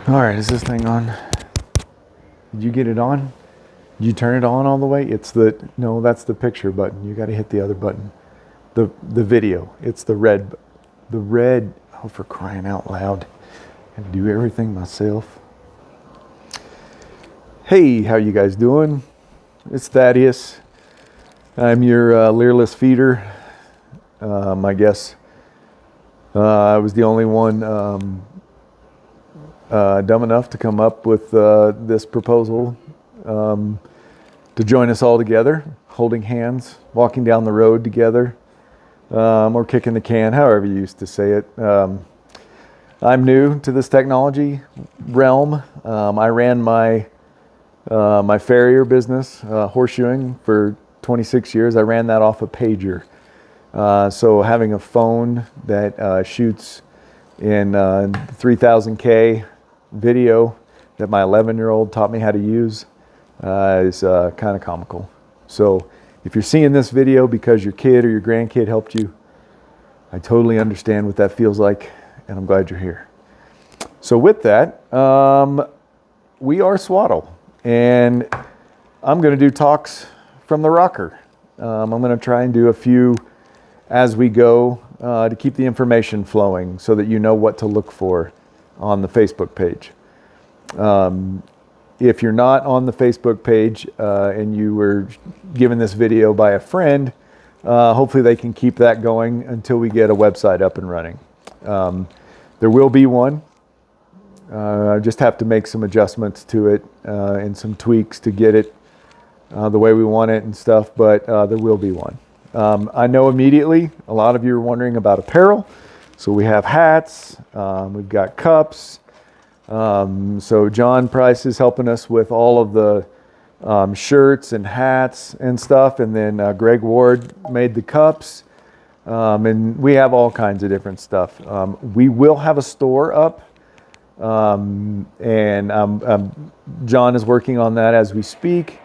All right, is this thing on? Did you get it on? Did you turn it on all the way? No, that's the picture button. You got to hit the other button. The video. It's the red. Oh, for crying out loud. I had to do everything myself. Hey, how you guys doing? It's Thaddeus. I'm your leerless feeder. I guess I was the only one dumb enough to come up with this proposal to join us all together, holding hands, walking down the road together, or kicking the can, however you used to say it. I'm new to this technology realm. I ran my farrier business, horseshoeing, for 26 years. I ran that off a pager. So having a phone that shoots in 3000K video that my 11-year-old taught me how to use is kind of comical. So if you're seeing this video because your kid or your grandkid helped you, I totally understand what that feels like, and I'm glad you're here. So with that, we are SWATL, and I'm going to do talks from the rocker. I'm going to try and do a few as we go to keep the information flowing so that you know what to look for on the Facebook page. If you're not on the Facebook page and you were given this video by a friend, hopefully they can keep that going until we get a website up and running. There will be one. I just have to make some adjustments to it and some tweaks to get it the way we want it and stuff, but there will be one. I know immediately a lot of you are wondering about apparel. So we have hats, we've got cups. So John Price is helping us with all of the shirts and hats and stuff. And then Greg Ward made the cups. And we have all kinds of different stuff. We will have a store up. And John is working on that as we speak.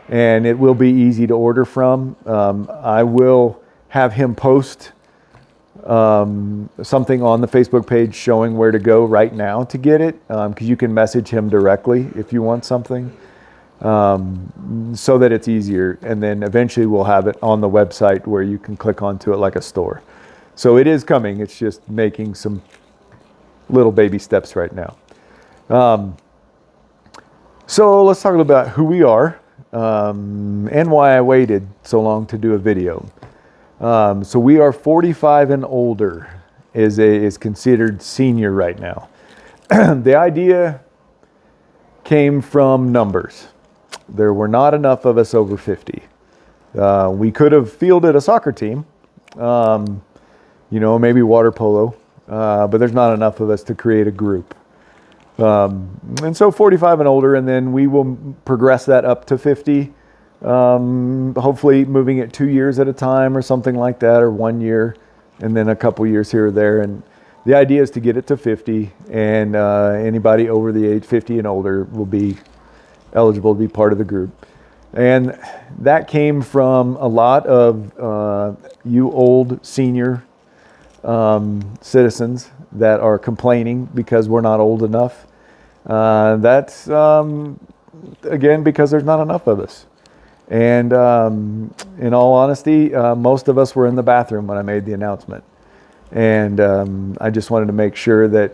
And it will be easy to order from. I will have him post something on the Facebook page showing where to go right now to get it, because you can message him directly if you want something, so that it's easier. And then eventually we'll have it on the website where you can click onto it like a store. So it is coming. It's just making some little baby steps right now. So let's talk a little about who we are and why I waited so long to do a video. So we are 45 and older is considered senior right now. The idea came from numbers. There were not enough of us over 50. We could have fielded a soccer team, maybe water polo, but there's not enough of us to create a group. And so 45 and older, and then we will progress that up to 50. Hopefully moving it 2 years at a time or something like that, or 1 year, and then a couple years here or there. And the idea is to get it to 50, and anybody over the age 50 and older will be eligible to be part of the group. And that came from a lot of you old senior citizens that are complaining because we're not old enough. That's again because there's not enough of us. And in all honesty, most of us were in the bathroom when I made the announcement. And I just wanted to make sure that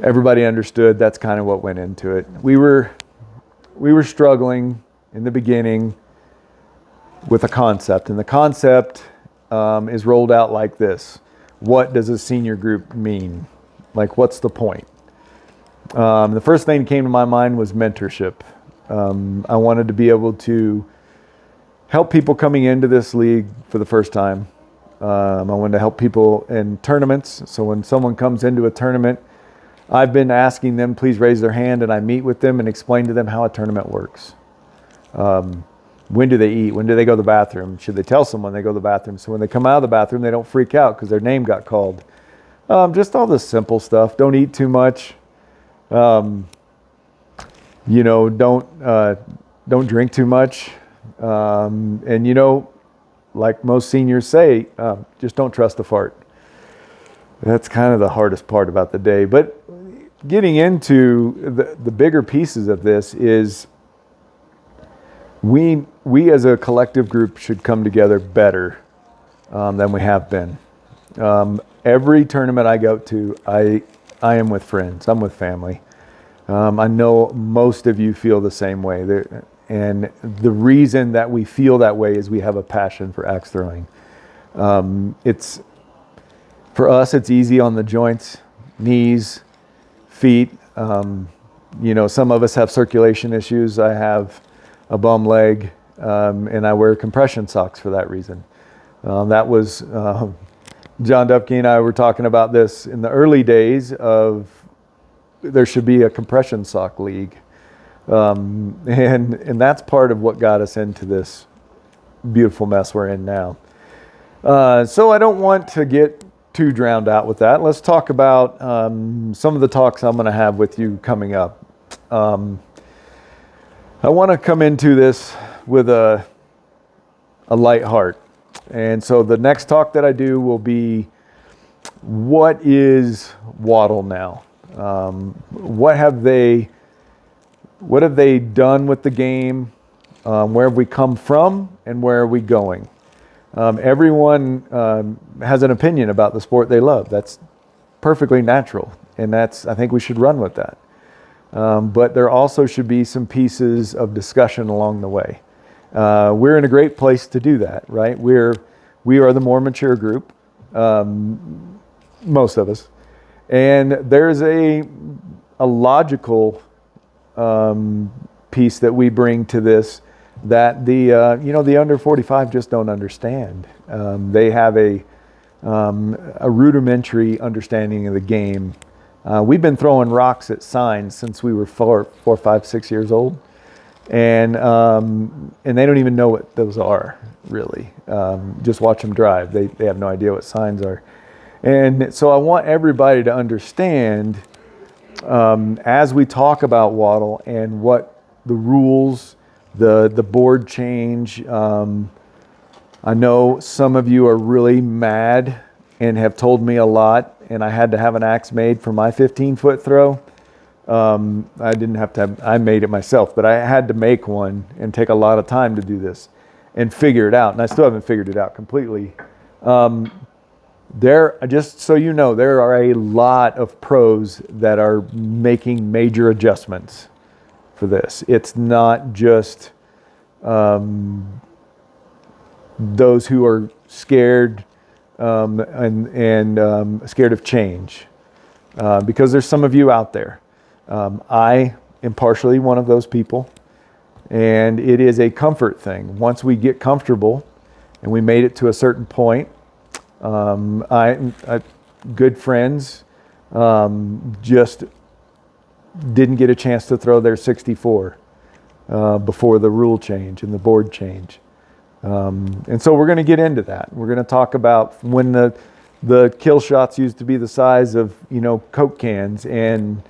everybody understood that's kind of what went into it. We were struggling in the beginning with a concept. And the concept is rolled out like this. What does a senior group mean? Like, what's the point? The first thing that came to my mind was mentorship. I wanted to be able to help people coming into this league for the first time. I wanted to help people in tournaments. So when someone comes into a tournament, I've been asking them, please raise their hand, and I meet with them and explain to them how a tournament works. When do they eat? When do they go to the bathroom? Should they tell someone they go to the bathroom? So when they come out of the bathroom, they don't freak out because their name got called. Just all this simple stuff. Don't eat too much. Don't drink too much. And like most seniors say, just don't trust a fart. That's kind of the hardest part about the day. But getting into the bigger pieces of this is we as a collective group should come together better than we have been. Every tournament I go to, I am with friends. I'm with family. I know most of you feel the same way. And the reason that we feel that way is we have a passion for axe throwing. It's for us, it's easy on the joints, knees, feet. Some of us have circulation issues. I have a bum leg, and I wear compression socks for that reason. That was John Dupke and I were talking about this in the early days of there should be a compression sock league. And that's part of what got us into this beautiful mess we're in now. So I don't want to get too drowned out with that. Let's talk about some of the talks I'm going to have with you coming up. I want to come into this with a light heart. And so the next talk that I do will be, what is SWATL now? What have they done with the game? Where have we come from and where are we going? Everyone has an opinion about the sport they love. That's perfectly natural, and I think we should run with that. But there also should be some pieces of discussion along the way. We're in a great place to do that, right? We are the more mature group, most of us, and there's a logical piece that we bring to this that the under 45 just don't understand. They have a rudimentary understanding of the game. We've been throwing rocks at signs since we were 4, 5, 6 years old. And they don't even know what those are, really. Just watch them drive. They have no idea what signs are. And so I want everybody to understand, as we talk about SWATL and what the rules, the board change. I know some of you are really mad and have told me a lot, and I had to have an axe made for my 15-foot throw. I didn't have to I made it myself, but I had to make one and take a lot of time to do this and figure it out. And I still haven't figured it out completely. Just so you know, there are a lot of pros that are making major adjustments for this. It's not just those who are scared and scared of change, because there's some of you out there. I am partially one of those people, and it is a comfort thing. Once we get comfortable and we made it to a certain point, good friends just didn't get a chance to throw their 64 before the rule change and the board change. And so we're going to get into that. We're going to talk about when the kill shots used to be the size of, Coke cans, and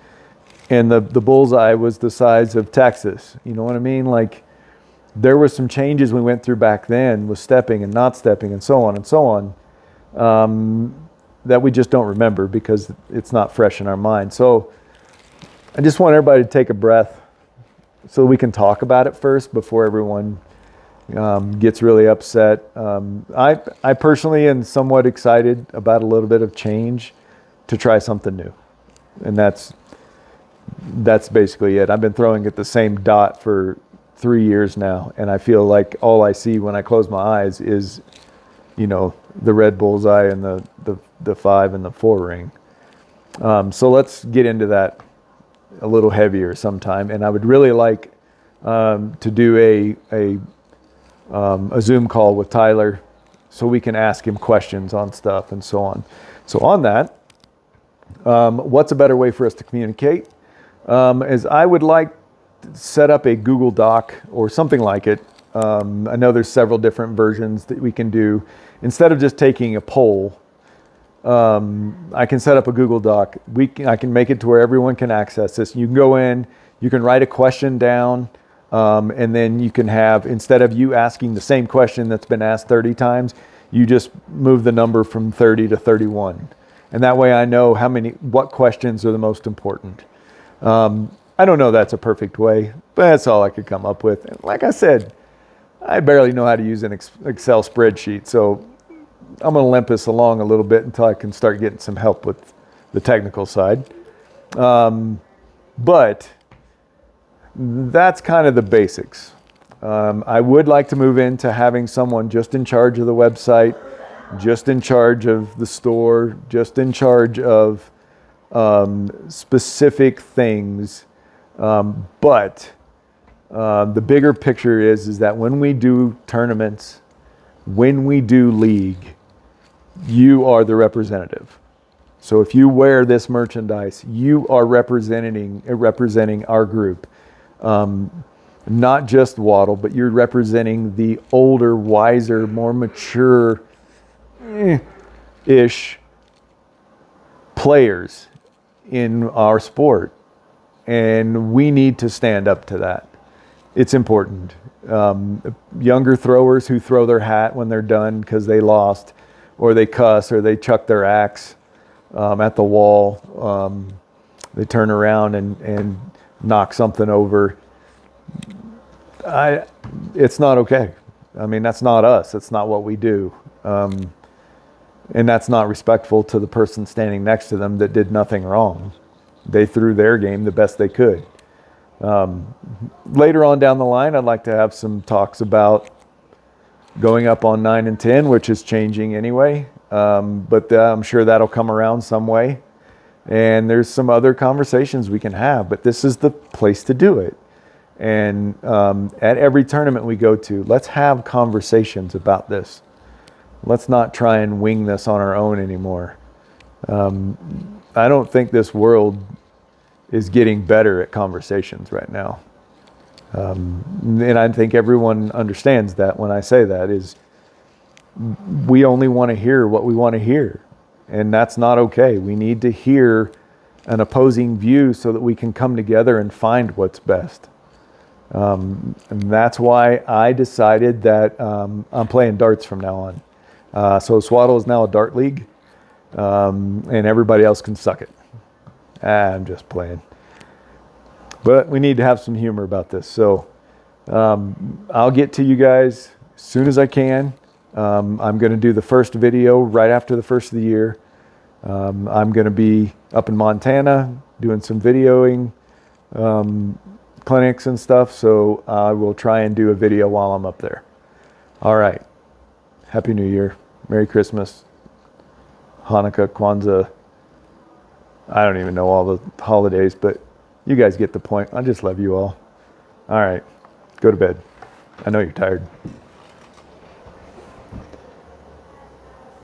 the bullseye was the size of Texas. You know what I mean? Like, there were some changes we went through back then with stepping and not stepping and so on, that we just don't remember because it's not fresh in our mind. So I just want everybody to take a breath so we can talk about it first before everyone gets really upset. I personally am somewhat excited about a little bit of change to try something new. And that's basically it. I've been throwing at the same dot for 3 years now, and I feel like all I see when I close my eyes is, the red bullseye and the 5 and the 4 ring. So let's get into that a little heavier sometime. And I would really like to do a Zoom call with Tyler so we can ask him questions on stuff and so on. So on that, what's a better way for us to communicate? Is I would like to set up a Google Doc or something like it. I know there's several different versions that we can do. Instead of just taking a poll, I can set up a Google Doc. I can make it to where everyone can access this. You can go in, you can write a question down, and then you can have, instead of you asking the same question that's been asked 30 times, you just move the number from 30 to 31. And that way I know what questions are the most important. I don't know that's a perfect way, but that's all I could come up with. And like I said, I barely know how to use an Excel spreadsheet, so I'm going to limp us along a little bit until I can start getting some help with the technical side. But that's kind of the basics. I would like to move into having someone just in charge of the website, just in charge of the store, just in charge of specific things. But the bigger picture is that when we do tournaments, when we do league, you are the representative. So if you wear this merchandise, you are representing our group. Not just SWATL, but you're representing the older, wiser, more mature ish players in our sport. And we need to stand up to that. It's important. Younger throwers who throw their hat when they're done because they lost, or they cuss, or they chuck their axe at the wall. They turn around and knock something over. It's not okay. I mean, that's not us. That's not what we do. And that's not respectful to the person standing next to them that did nothing wrong. They threw their game the best they could. Later on down the line, I'd like to have some talks about going up on 9 and 10, which is changing anyway. But I'm sure that'll come around some way. And there's some other conversations we can have, but this is the place to do it. And at every tournament we go to, let's have conversations about this. Let's not try and wing this on our own anymore. I don't think this world is getting better at conversations right now. And I think everyone understands that when I say that is we only want to hear what we want to hear. And that's not okay. We need to hear an opposing view so that we can come together and find what's best. And that's why I decided that I'm playing darts from now on. So SWATL is now a dart league, and everybody else can suck it. I'm just playing. But we need to have some humor about this. So I'll get to you guys as soon as I can. I'm going to do the first video right after the first of the year. I'm going to be up in Montana doing some videoing clinics and stuff. So I will try and do a video while I'm up there. All right. Happy New Year. Merry Christmas. Hanukkah, Kwanzaa. I don't even know all the holidays, but you guys get the point. I just love you all. All right. Go to bed. I know you're tired.